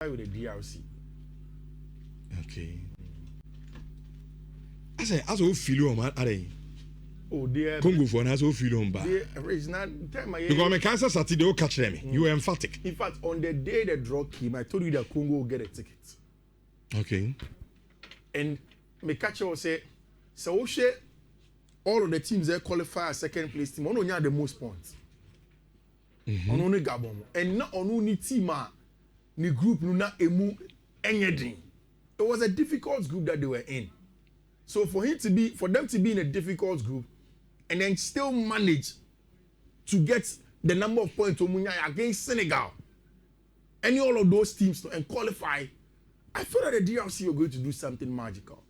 with the DRC. Okay. I say, as we feel on, Oh dear. Congo for as we feel on, because my cancer Saturday will catch them. You were emphatic. In fact, on the day the draw came, I told you that Congo will get a ticket. Okay. And my catcher will say, so all of the teams that qualify as second place team, only have the most points. On only Gabon. And not on only team, the group no emu anything. It was a difficult group that they were in. So for them to be in a difficult group and then still manage to get the number of points against Senegal, any all of those teams and qualify, I feel that the DRC were going to do something magical.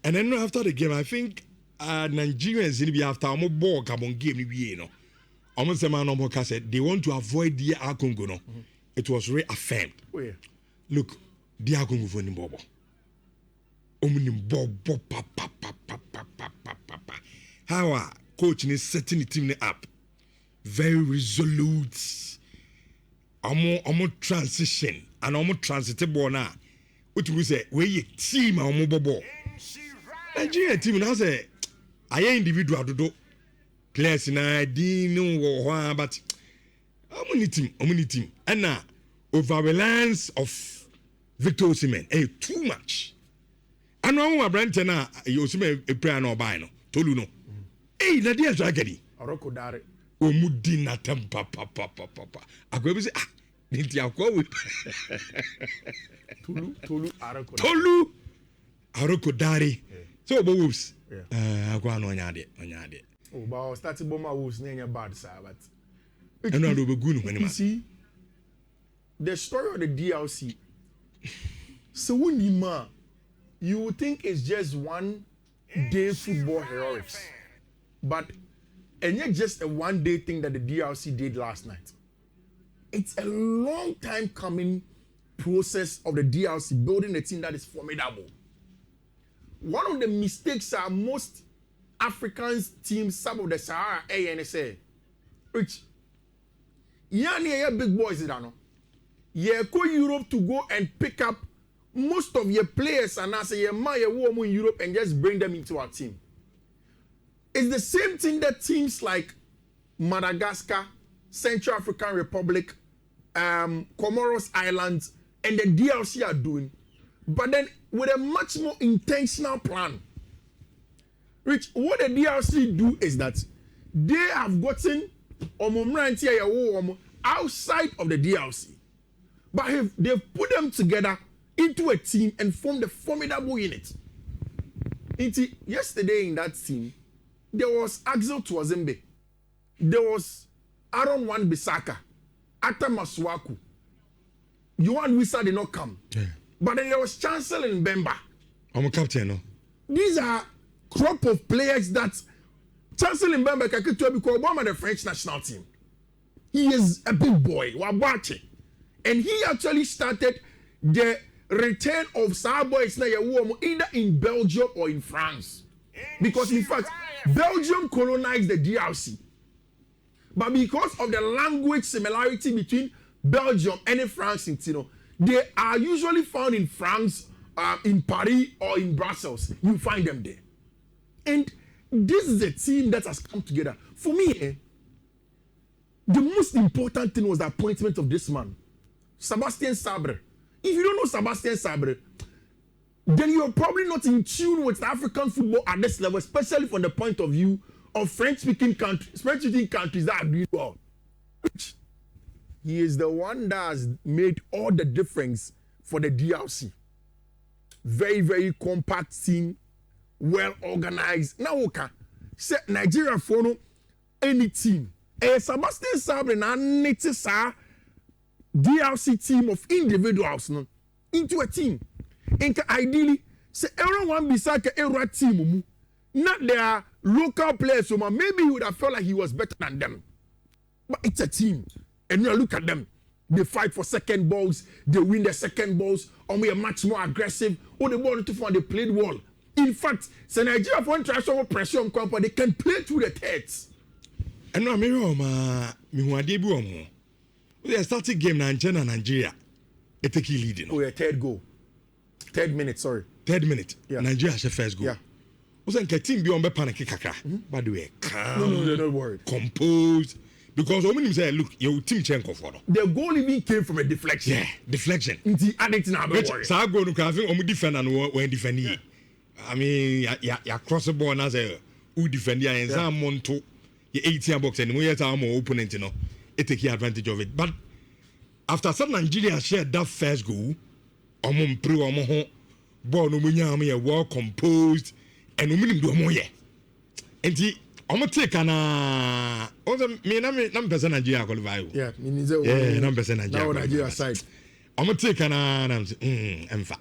And then after the game, I think Nigerians in the after a ball Gabon game, you know, almost a man said they want to avoid the Congo. No, it was reaffirmed. Oh, yeah. Look, the Congo for Nimbobo. How are coaching is setting the team up very resolute. Amo transition and amo transitable now. What we say, where you team amo bobo. Nigeria team now say, I individual do players na dino but amo team. And now overreliance of Victor Osimhen, too much. I know my brand na you see me a prayer no buy no tolu no na dia so agadi Aroko dare omudi na tempa papa akwa bi say nti akwa we tolu aroko dare so obo wolves akwa no onyade oh ba start bomber wolves na nya bad sir but and no be good no you see the story of the DRC so when you would think it's just one day football heroics, but and yet just a one day thing that the DRC did last night. It's a long time coming process of the DRC building a team that is formidable. One of the mistakes are most African teams, some of the Sahara ANSA, which yeah big boys in no. Yeah, go Europe to go and pick up most of your players and I say your woman in Europe and just bring them into our team. It's the same thing that teams like Madagascar, Central African Republic, Comoros Islands, and the DRC are doing, but then with a much more intentional plan. Which what the DRC do is that they have gotten outside of the DRC, but they've put them together into a team and formed a formidable unit. Yesterday in that team, there was Axel Tuazembe, there was Aaron Wan-Bissaka, Atta Masuaku. Johan Wissa did not come. Yeah. But then there was Chancellor Mbemba. I'm a captain, no? These are crop of players that Chancellor Mbemba can get to become one of the French national team. He is a big boy, Wabache. And he actually started the return of Sabres either in Belgium or in France. Because in fact, Belgium colonized the DRC. But because of the language similarity between Belgium and France, they are usually found in France, in Paris or in Brussels. You find them there. And this is a team that has come together. For me, the most important thing was the appointment of this man, Sebastian Sabres. If you don't know Sebastian Sabres, then you're probably not in tune with African football at this level, especially from the point of view of French-speaking countries that are doing well. He is the one that has made all the difference for the DRC. Very, very compact team, well organized. Now, okay, say Nigeria for any team. Sebastian Sabres na native DRC team of individuals into a team. And ideally, say everyone Wan-Bissaka a team. Not their local players, so maybe he would have felt like he was better than them. But it's a team. And you look at them. They fight for second balls. They win their second balls. And we are much more aggressive. Or the ball to find they played well. In fact, so Nigeria for international pressure on company, they can play through the thirds. And now me starting game na Nigeria. it take lead, you know. Oh, yeah, third goal. 3rd minute, sorry. 3rd minute. Yeah. Nigeria has the first goal. Yeah. Also, the team be on the panic kakra. By the way, calm. No, they're not worried. Composed. Because when you say, look, your team change for the goal even came from a deflection. Yeah, deflection. Inti added now, which so go no can think defend and when defend. I mean, ya cross the ball as a who defend ya and some monto your 18 box and we have our opponent, you know, it take advantage of it. But after some Nigeria shared that first goal, ball no munya well composed and we do more. And I'm gonna take an also me na person Nigeria qualify. Yeah, na person Nigeria. Now Nigeria side. I'm gonna take an emfa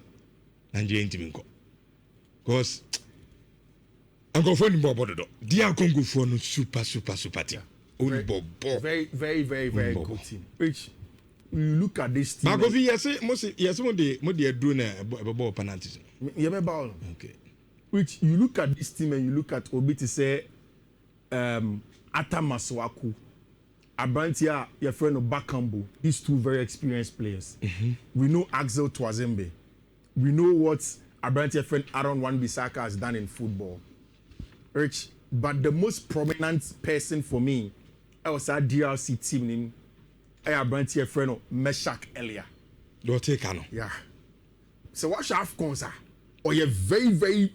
Nigeria team ko. Because I'm going for the Bobo. Dia Congo for no super team. Only Bobo. Very good team. Which you look at this team. Marco, yes, what they doing a ball penalties. Ball. Okay. Which you look at this team and you look at Obi to say Ata Maswaku, Abrantia, your friend of Bakambu, these two very experienced players. Mm-hmm. We know Axel Twazembe. We know what Abrantia friend Aaron Wan-Bissaka has done in football. Rich, but the most prominent person for me, I was at DRC team name, I Abrantia friend of Meshach Elia. Don't take Kano. Yeah. So what should AFCON, sir? Or you're very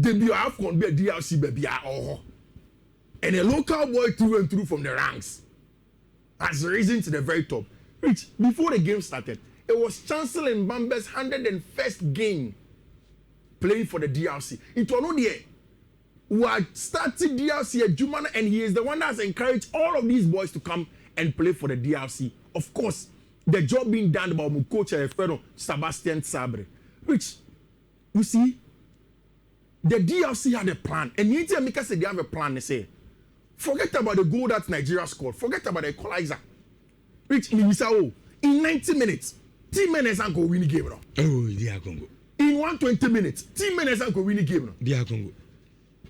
debut AFCON be a DRC baby. Oh. And a local boy through and through from the ranks has risen to the very top. Rich, before the game started, it was Chancellor Mbambe's 101st game playing for the DRC. It was not there. We had started DRC at Jumana, and he is the one that has encouraged all of these boys to come and play for the DRC. Of course, the job being done by my coach, Sebastian Sabres. Which, you see, the DRC had a plan. And you tell me because they have a plan, they say, forget about the goal that Nigeria scored. Forget about the equalizer. Which in 90 minutes, team minutes and go win the game. Oh, they are Congo. In 120 minutes, team minutes and go win the game. They are Congo.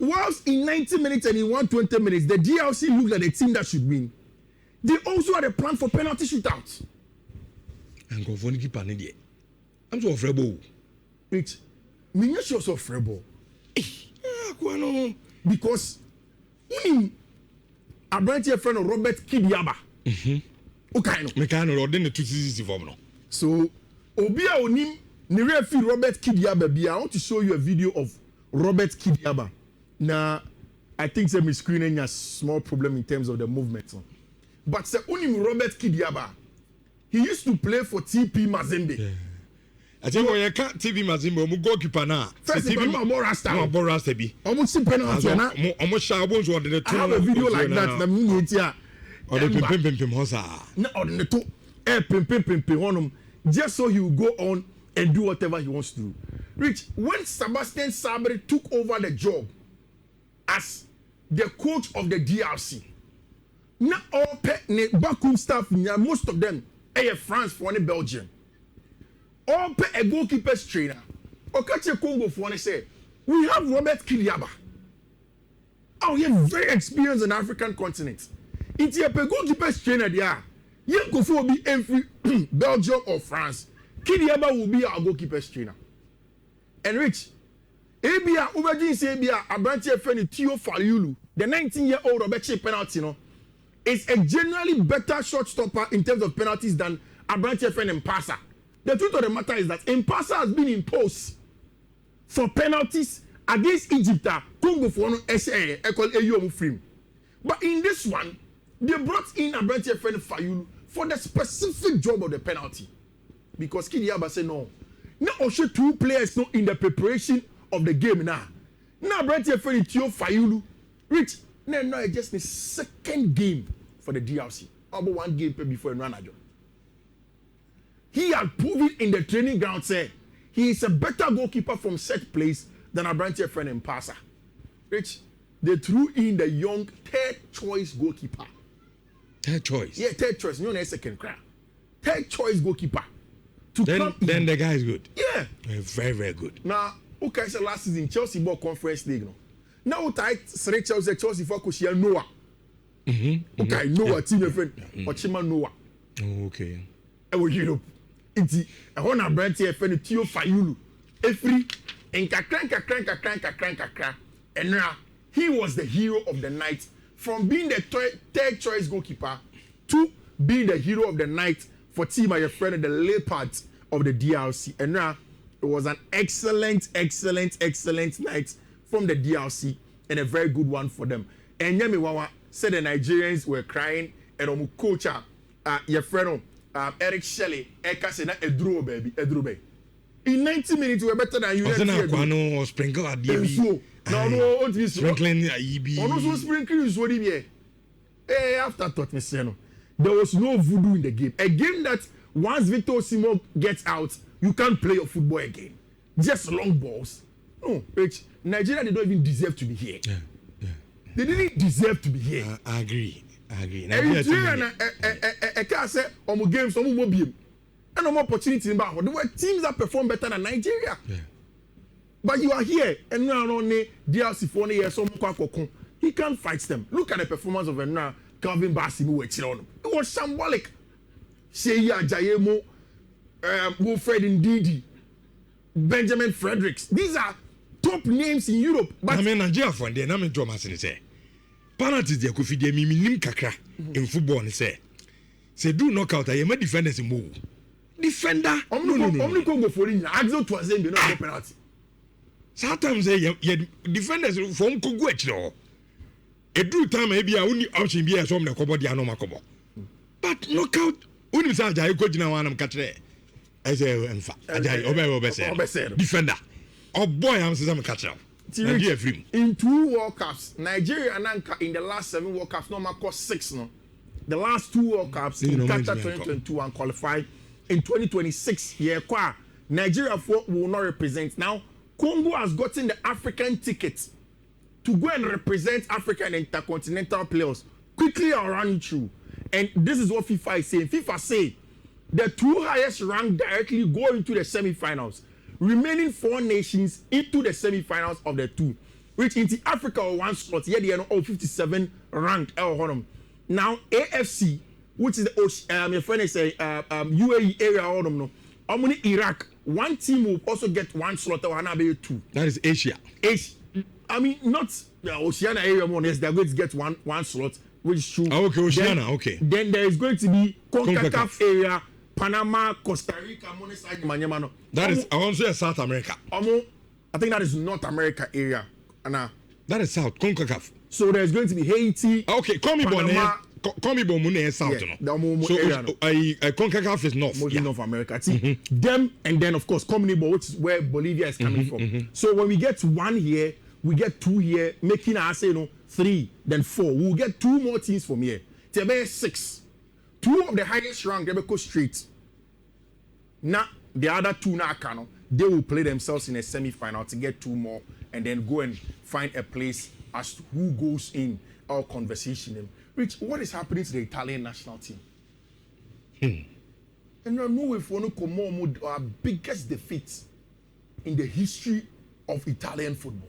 Whilst in 90 minutes and in 120 minutes, the DRC looked like the team that should win. They also had a plan for penalty shootouts. And go for the keeper. I'm so afraid. Which, me sure so afraid. Because Abrantia friend of Robert Kidiaba. Okay, Mekano or then the 2 seasons for no. So Obia Onim Nirefi Robert Kidiaba. I want to show you a video of Robert Kidiaba. Now, I think some screening has small problem in terms of the movement. But the Unim Robert Kidiaba, he used to play for TP Mazembe. Yeah. I think when you can't TP Mazembe, I'm goalkeeper now. First, I'm more rasta. I'm more rasta. Almost penalty. I have a video like that. The minute here. Or the pim hosa. No, or the two pim just so he will go on and do whatever he wants to do. Rich, when Sebastian Sabres took over the job as the coach of the DRC, not all backroom staff, most of them are France for one Belgium. All a goalkeeper's trainer. Okache Congo for one say, we have Robert Kidiaba. Oh, he is very experienced in the African continent. It's a goalkeeper's trainer there. You go for be every Belgium or France. Kidiaba will be our goalkeeper's trainer. And Rich, Abia, Ubajin say Abia, Abrantia friend Tio Faliulu, the 19-year-old Robert penalty, is a generally better shot stopper in terms of penalties than Abrantia friend Mpasa. The truth of the matter is that Mpasa has been imposed for penalties against Egypt, Congo for one frame. But in this one, they brought in Abrantia friend Fayulu for the specific job of the penalty. Because Kidiaba said no. Now also 2 players not in the preparation of the game now. Now Abrantia friend Tio Fayulu, Rich, now just the second game for the DRC. About 1 game before a run a job. He had proven in the training ground, say he is a better goalkeeper from set plays than Abrantia friend Mpasa. Rich, they threw in the young 3rd choice goalkeeper. 3rd choice? Yeah, 3rd choice. No, second crown. 3rd choice goalkeeper. Then the guy is good. Yeah. Very good. Now, okay, so last season Chelsea bought Conference League. No? Now, tight straight Chelsea for Kushia Noah. Okay, Noah, team friend. Ochima Noah. Oh, okay. And we Europe. Iti ɛhɔ na aberante yɛfrɛ no Tio Fayulu efiri nkakra ɛnra he was the hero of the night from being the third choice goalkeeper to being the hero of the night for team yɛfrɛ no the Leopards of the DRC ɛnra it was an excellent night from the DRC and a very good one for them. And Yemi Wawa said the Nigerians were crying and omu coach your friend Eric Shelley Eka said na edro baby. In 90 minutes we were better than you. No sprinkle at DB. No, sprinkling IB. No sprinkling is what he after thought me say no. There was no voodoo in the game. A game that once Victor Osimhen gets out, you can't play your football again. Just long balls. No, Rich, Nigeria they don't even deserve to be here. Yeah. They didn't deserve to be here. I agree. Nigeria can't say omo games omo mo biem. And no opportunity in back. There were teams that perform better than Nigeria. Yeah. But you are here and now only DRC for one year so he can't fight them. Look at the performance of now Calvin Bassey who were on. It was symbolic. Sheya Jayemo, Wilfred Ndidi, Benjamin Fredericks. These are top names in Europe. But I mean, Nigeria for them, I mean, Thomas say, penalties they could feed them minim kakra in football. And say do knockout. I am a defenders in move. Defender. Only go for it. Axel to ascend, no penalty. Sometimes they defenders from Kuguet. A do time maybe I only option be as home the Kobo Diano Makobo. But knockout. When you say I coach now, I'm catching. I say, in fact, defender. Oh boy, I'm saying I'm catching. In 2 World Cups, Nigeria and Anka in the last 7 World Cups, no matter 6 no. The last 2 World Cups in Qatar 2022 and qualified in 2026. Yeah, Nigeria will not represent. Now, Congo has gotten the African ticket to go and represent Africa in intercontinental players. Quickly, I'll run it through. And this is what FIFA is saying. FIFA say the 2 highest ranked directly go into the semi-finals. Remaining 4 nations into the semi-finals of the 2. Which into Africa or 1 slot. Yeah, they are all 57 ranked. Now AFC, which is the your friend say UAE area. Only Iraq. 1 team will also get 1 slot or 2. That is Asia. I mean, not the Oceania area more. Yes, they're going to get one slot, which is true. Okay, Oceania. Okay. Then there is going to be CONCACAF area, Panama, Costa Rica, Manyamano. That is also South America. I think that is North America area. That is South CONCACAF. So there's going to be Haiti. Okay, Panama. Mune is South. So CONCACAF is North. Mostly North America. See, them and then of course CONMEBOL, which is where Bolivia is coming from. So when we get 1 here, we get 2 here, making us 3, then 4. We'll get 2 more teams from here. There be 6. 2 of the highest ranked, they will go straight. Now the other 2 now they will play themselves in a semi-final to get 2 more, and then go and find a place as to who goes in our conversation. Rich, what is happening to the Italian national team? And I know if we want to come on our biggest defeat in the history of Italian football.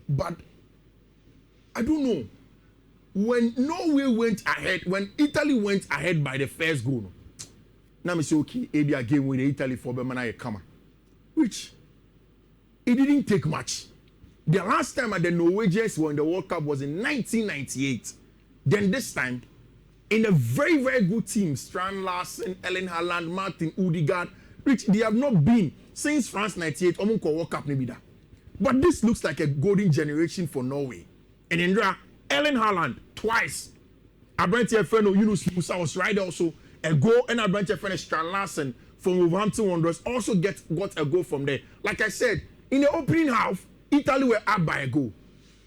But I don't know. When Norway went ahead, when Italy went ahead by the first goal, now I say, okay, maybe a game with Italy for Bemana Kama. Which it didn't take much. The last time the Norwegians won the World Cup was in 1998. Then this time, in a very, very good team, Strand Larsen, Ellen Haaland, Martin Odegaard, which they have not been since France 98, Omunko World Cup maybe that. But this looks like a golden generation for Norway. And Indra, Ellen Haaland, twice. Abrantia Feno, Yunus Musa was right also. A goal, and Abrantia Feno, Strand Larsen from Wolverhampton Wanderers also got a goal from there. Like I said, in the opening half, Italy were up by a goal.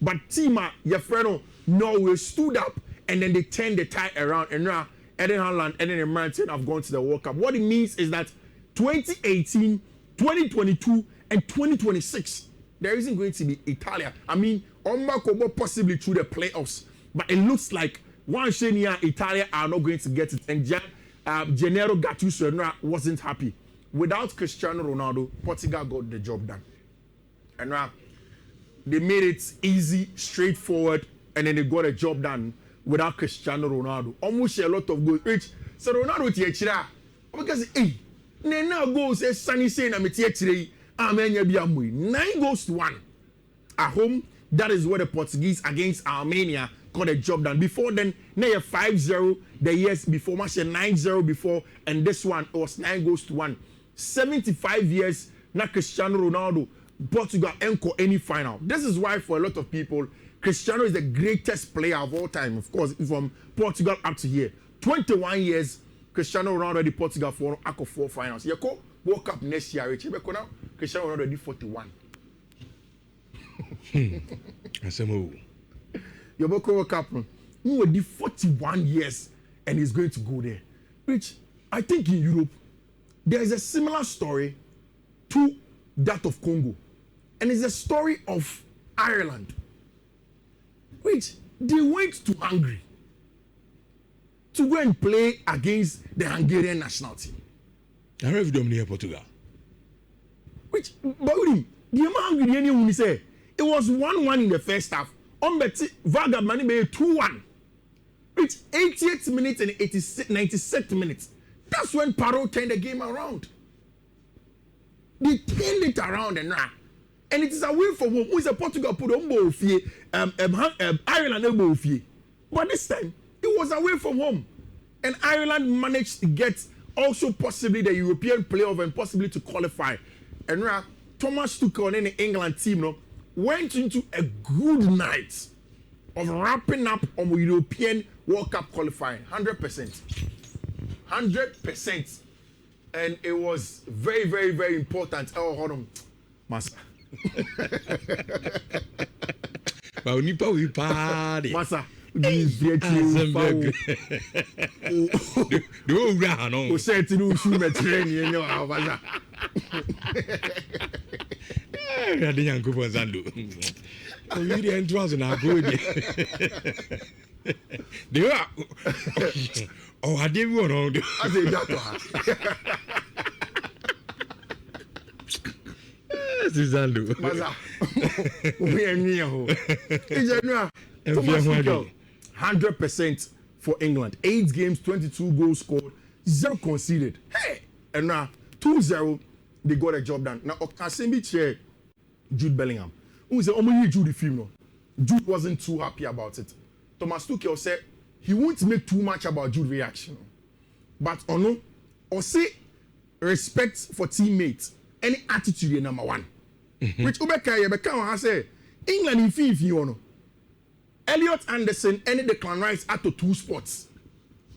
But Tima, Yefreno, Norway stood up and then they turned the tide around. And now, Eden Haaland and then Martin have gone to the World Cup. What it means is that 2018, 2022, and 2026, there isn't going to be Italia. I mean, Omba possibly through the playoffs. But it looks like one Shania, Italia are not going to get it. And Gennaro Gattuso wasn't happy. Without Cristiano Ronaldo, Portugal got the job done. And now, they made it easy, straightforward, and then they got a job done without Cristiano Ronaldo. Almost a lot of goals. Rich, so Ronaldo, because hey, now goals say Sunny saying I'm a today. Armenia be amwe 9-1 at home. That is what the Portuguese against Armenia got a job done. Before then, now 5-0 the years before, match 9-0 before, and this one was 9-1. 75 years now Cristiano Ronaldo, Portugal encore any final. This is why for a lot of people, Cristiano is the greatest player of all time. Of course, from Portugal up to here. 21 years, Cristiano Ronaldo the Portugal for 4 finals. You go World Cup next year, Cristiano Ronaldo did 41. Your World Cup, who will do 41 years and he's going to go there. Which I think in Europe, there is a similar story to that of Congo. And it's a story of Ireland. Which they went to Hungary to go and play against the Hungarian national team. I don't know if you near Portugal. Which, but the Hungarian say it was 1-1 in the first half. On Betty Varga Money made 2-1. Which 88 minutes and 96 minutes. That's when Paro turned the game around. They turned it around and now. And it is away from home. Who is a Portugal put on Ireland. But this time, it was away from home. And Ireland managed to get also possibly the European playoff and possibly to qualify. And now, Thomas Tuchel and the England team went into a good night of wrapping up on the European World Cup qualifying. 100%. 100%. And it was very, very, very important. Oh, hold on. Master. But we party. Master. Do said to do shoe training, you know, Master. I didn't go for Zandu. You didn't trust in our good. They are. Oh, I didn't want to. I say that. Zandu. We are near home. Thomas Tuchel, 100% for England. 8 games, 22 goals scored, 0 conceded. Hey! And now, 2-0, they got a job done. Now, Okasembi chair Jude Bellingham. Who said, "Oh, Jude the film." No, Jude wasn't too happy about it. Thomas Tuchel said he won't make too much about Jude reaction, but or say respect for teammates, any attitude is number one. Which Ubeka has said England in Fiifi Elliot Anderson and Declan Rice at 2 spots.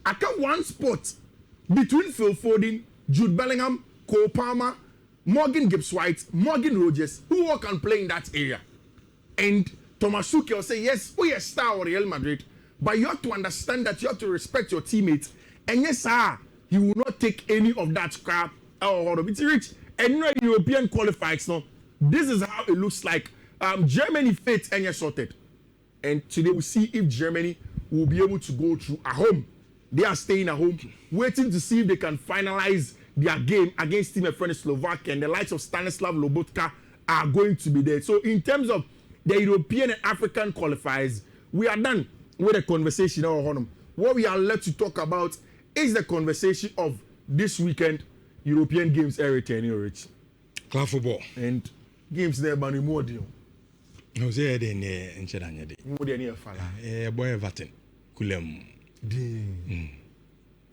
I got 1 spot between Phil Foden, Jude Bellingham, Cole Palmer, Morgan Gibbs-White, Morgan Rogers, who all can play in that area. And Thomas Tuchel say, yes, we are star of Real Madrid, but you have to understand that you have to respect your teammates. And yes, sir, he will not take any of that crap. It's rich. And you know, European qualifiers now. This is how it looks like. Germany faith and sorted. And today we'll see if Germany will be able to go through at home. They are staying at home, waiting to see if they can finalize their game against Team friend Slovakia, and the likes of Stanislav Lobotka are going to be there. So in terms of the European and African qualifiers, we are done with the conversation. What we are left to talk about is the conversation of this weekend European games returning, Rich. Club football. And games there, but more deal. No, say then in Chedanya. More than a fella. Boy, Everton. Kulem.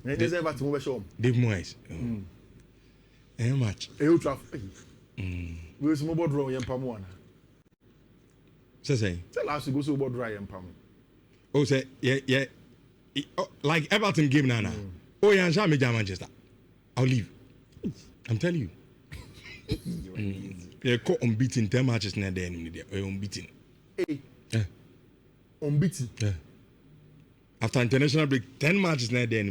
There's Everton over show. Dave Moyes. How much? A huge traffic. We're some about drawing Pamuana. Say. Tell us to go so about dry and Pam. Oh, say, yeah. Like Everton game, Nana. Oh, yeah, I'm Manchester. I'll leave. I'm telling you. They're caught unbeaten 10 matches now. They're unbeaten. Hey. Yeah. Unbeaten. Yeah. After international break, 10 matches now. They're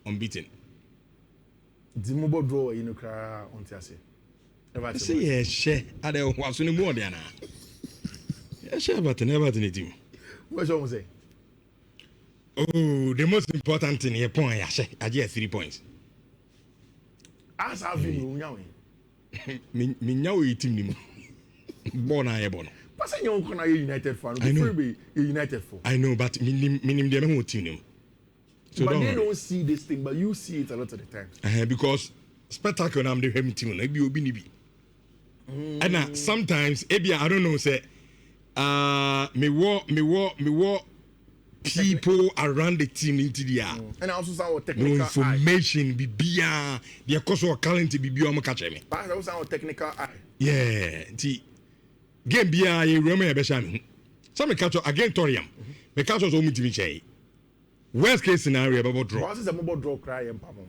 unbeaten. The mobile draw, you know, cry on Tiasi. I say, yeah, share. I don't want any more than yeah, share about the team. What's wrong with say? Oh, the most important thing here, point, I get 3 points. As I've been, Minyaw team born I born. But you can a United fan. I know. Be a United fan. I know, but minim the team. So but they don't see this thing, but you see it a lot of the time. Because spectacle na am the him team na ebi obi ni bi and sometimes ebi I don't know say me wo people around the team into the and also some technical no information bibia the cause of talent bibia o catch me but also some technical eye yeah ti game bia ye rema e be sha me some catch again toriam me catch so mu timi chei worst case scenario about draw what is a mobile draw cry empamo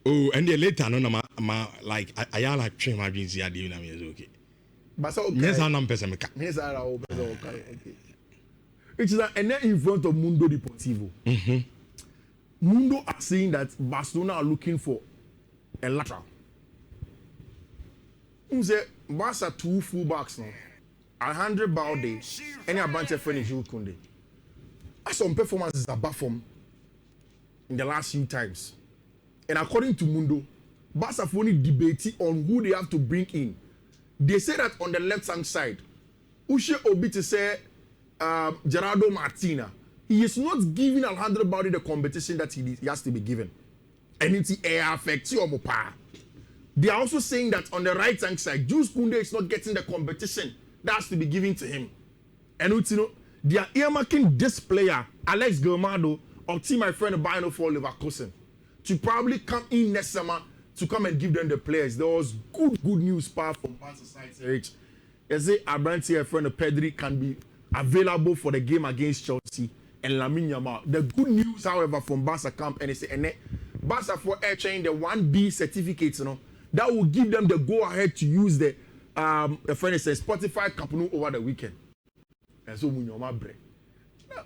oh and then later no ma like I like train my dreams here dey na me is okay but so okay yes I'm person me ka yes I okay which is in front of Mundo Deportivo. Mundo are saying that Barcelona are looking for a lateral. Say Barca 2 fullbacks now. Alejandro Balde and a bunch of friends Jules Koundé. Some performances are bad from in the last few times. And according to Mundo, Barca have only debating on who they have to bring in. They say that on the left hand side, Uche Obi to say Gerardo Martina, he is not giving Alejandro Balde the competition that he has to be given. And it's affects your power. They are also saying that on the right hand side, Jules Koundé is not getting the competition that has to be given to him. And you know, they are earmarking this player, Alex Gilmado, or team my friend Bayern for Leverkusen, to probably come in next summer to come and give them the players. There was good news part from Barca side. They say Abranti, friend Pedri, can be available for the game against Chelsea and Lamine Yamal. The good news, however, from Barca camp and they say, and Barca for air chain the 1B certificate, you know, that will give them the go ahead to use the friend says Spotify company over the weekend. And so Munyoma break.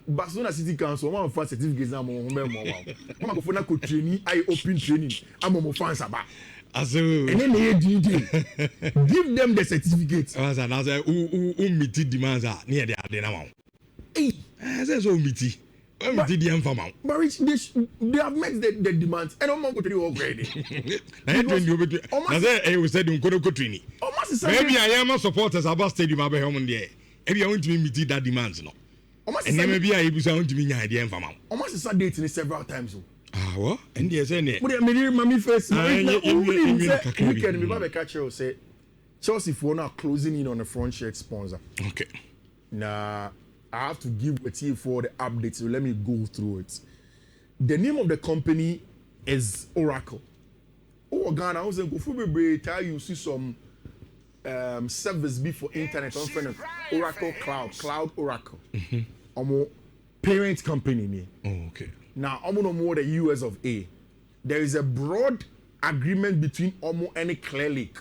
Barcelona City Council, one of our certificates now more. Mama go for na training, I open training. I'm more fans about. And then they give them the certificate. I say, umiti demands are near the now. Hey, I say so umiti. Umiti the infamous. But Rich, they have met the demands. And I'm going to do already. I say, I said, don't go training. Maybe I am a supporters about stadium about home there. Maybe I want to meet that demands no. And then maybe I will want to be near the infamous. Almost start dating several times. Ah, what? And yes, and but I mean, mommy first. Weekend, we have catcher say Chelsea for now closing in on a front shirt sponsor. Okay. Now I have to give a tea for the update, so let me go through it. The name of the company is Oracle. Oh, Ghana, I was going to tell you see some service before internet on front of Oracle Cloud Oracle. Parent company name. Oh, okay. Now, I'm no more the US of A. There is a broad agreement between Omo and Clear Lake.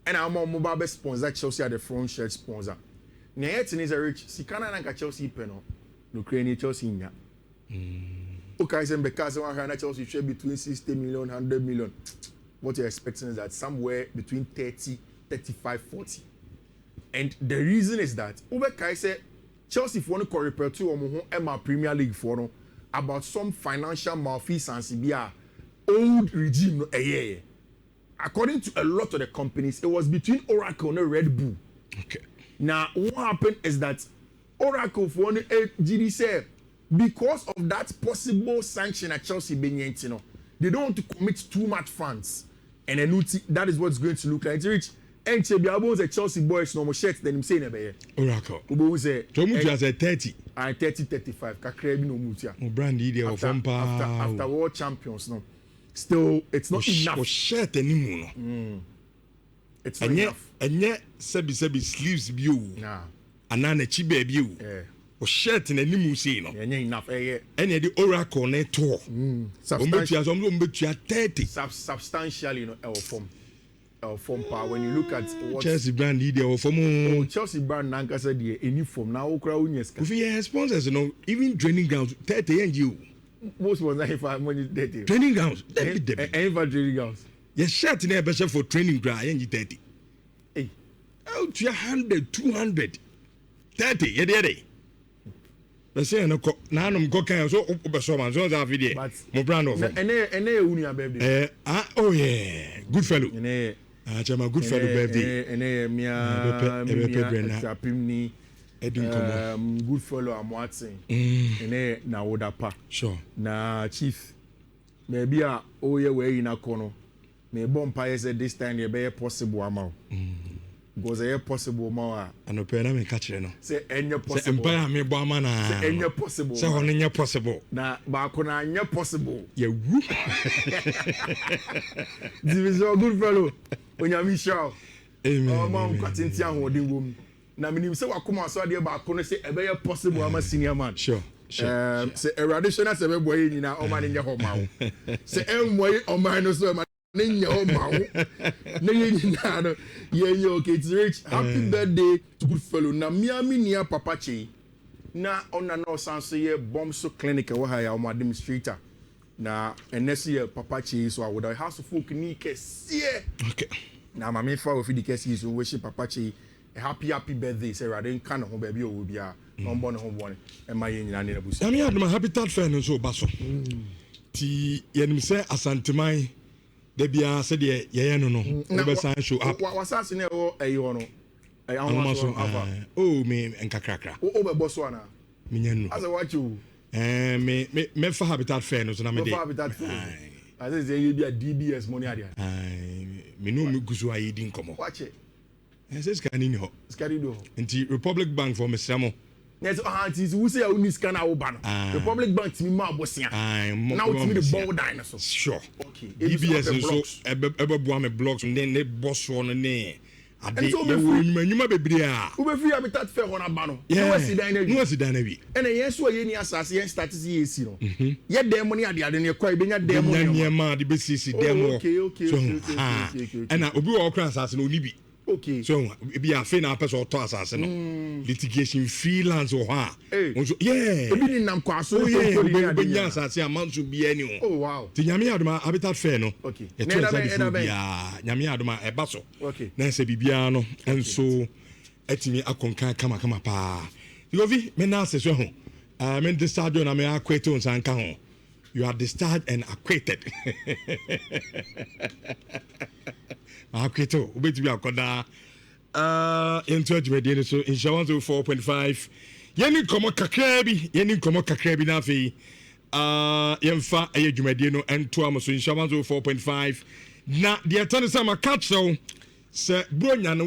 And I'm a mobile sponsor, Chelsea at the front shirt sponsor. Now, yet is a rich, Sikana and Chelsea penal. Ukrainian Chelsea in ya. Okay, so because I Chelsea share between 60 million, 100 million. What you're expecting is that somewhere between 30, 35, 40. And the reason is that, Uber Kaise, Chelsea for no repair to Omo Emma Premier League for no. About some financial malfeasance via old regime. According to a lot of the companies, it was between Oracle and Red Bull. Okay. Now, what happened is that Oracle for one GD said because of that possible sanction at Chelsea being they don't want to commit too much funds. And then that is what it's going to look like. Rich, and the Chelsea boys no more shirts than him saying about Oracle. Ubo say so much as a 30. 30, 35. Kakrebi no mutia. Brandy there after world champions no. Still, it's not enough. Shirt anymore. It's not enough. And yet, sebi sleeves view. Nah. And then a chibe view. Yeah. Or shirt in a new say no. Yeah, enough. And the Oracle net tour. Substantially, you know, our form power. When you look at what Chelsea brand there or form Chelsea brand Nanka said the any form now if you sponsors, you know, even training grounds 30 and you most was not if I money 30 training grounds any for training grounds your shirt in a better for training ground and you 30 hey out to 100 200 30 yeah they say no na I'm go kan so so man so that video my brand of baby oh yeah good fellow chama good fellow birthday good fellow I'm watching na woda pa sure na chief maybe oh yeah we in a corner me bomb pie said this time you be possible amount. Because a possible ma and opera me catch no. Say any possible. Say empire me bo amana. Say any possible. Say hono nya possible. Na ba ko na nya possible. You woo. Division good fellow. Onyami show. Amen. Oh man kwatinti ahodi wom. Na me nim say wakoma so ade ba ko no say e be possible ama senior man. Sure. Say eradition as e be boy nyina o man nya ho ma wo. Say enwoy o man no so Nenya o ma wo. Na nyina no ye okay it's rich. Happy birthday to good fellow. Na miami nia papa che. Na ona no sanso ye bomb so clinic wa ha ya o ma demonstrator. Na enesi ye papa che so awoda house of folk ni kese. Okay. Na mama fa ofi di kese so we papa che happy birthday say rade kan ho ba bi o bia no mbo ne ho bo ne e ma ye nyina ne na busi. Na me aduma habitat fan so ba so. Ti yenim se asanteman de bia se de ye no no be san show up. Wasase ne wo eyo no. Ahoma oh me enkakrakra. O be boso ana. Minya no. Asa wachu. Me fa habitat fan so na me de. Habitat fan. Asa say you be a DBS money area. Me no me gusu ayi din komo. Watch it. Ese scanning ho. Scanning do. Nti Republic Bank for me samo. Yes, aunties who say you scan our banner. Republic Bank to me ma bosia. Now to me the ball dinosaur. Sure. Okay. DBS so ebe boa me blocks and then they boss one ne. And so nyuma bebre a. Ube free habitat fair on abano. No was dan na bi. And yes so ye ni asase ye status ye si no. Ye dem money ade ne kwa benya dem money. Nya ma de be sisi dem. Okay. And obi wo kra asase no ni bi. Okay. So be a fin person to asase no. Litigation freelance or ha. Yeah. Obi ni nam kwa so be nya asase amount to be any. Oh wow. Ti nyame adoma habitat fair no. Okay. Nyame adoma e baso. Okay. Na se bibia no enso etimi akonkan kama pa. Yovi me na se so ho. Men discharge na me akweto nsanka ho. You are discharged and acquitted. Akweto obetimi akoda into adwede so insurance 4.5 yeni komo kakra bi na fe yemfa ayedwumade no ento amoso insurance 4.5 na de atane sama catch so se bronya no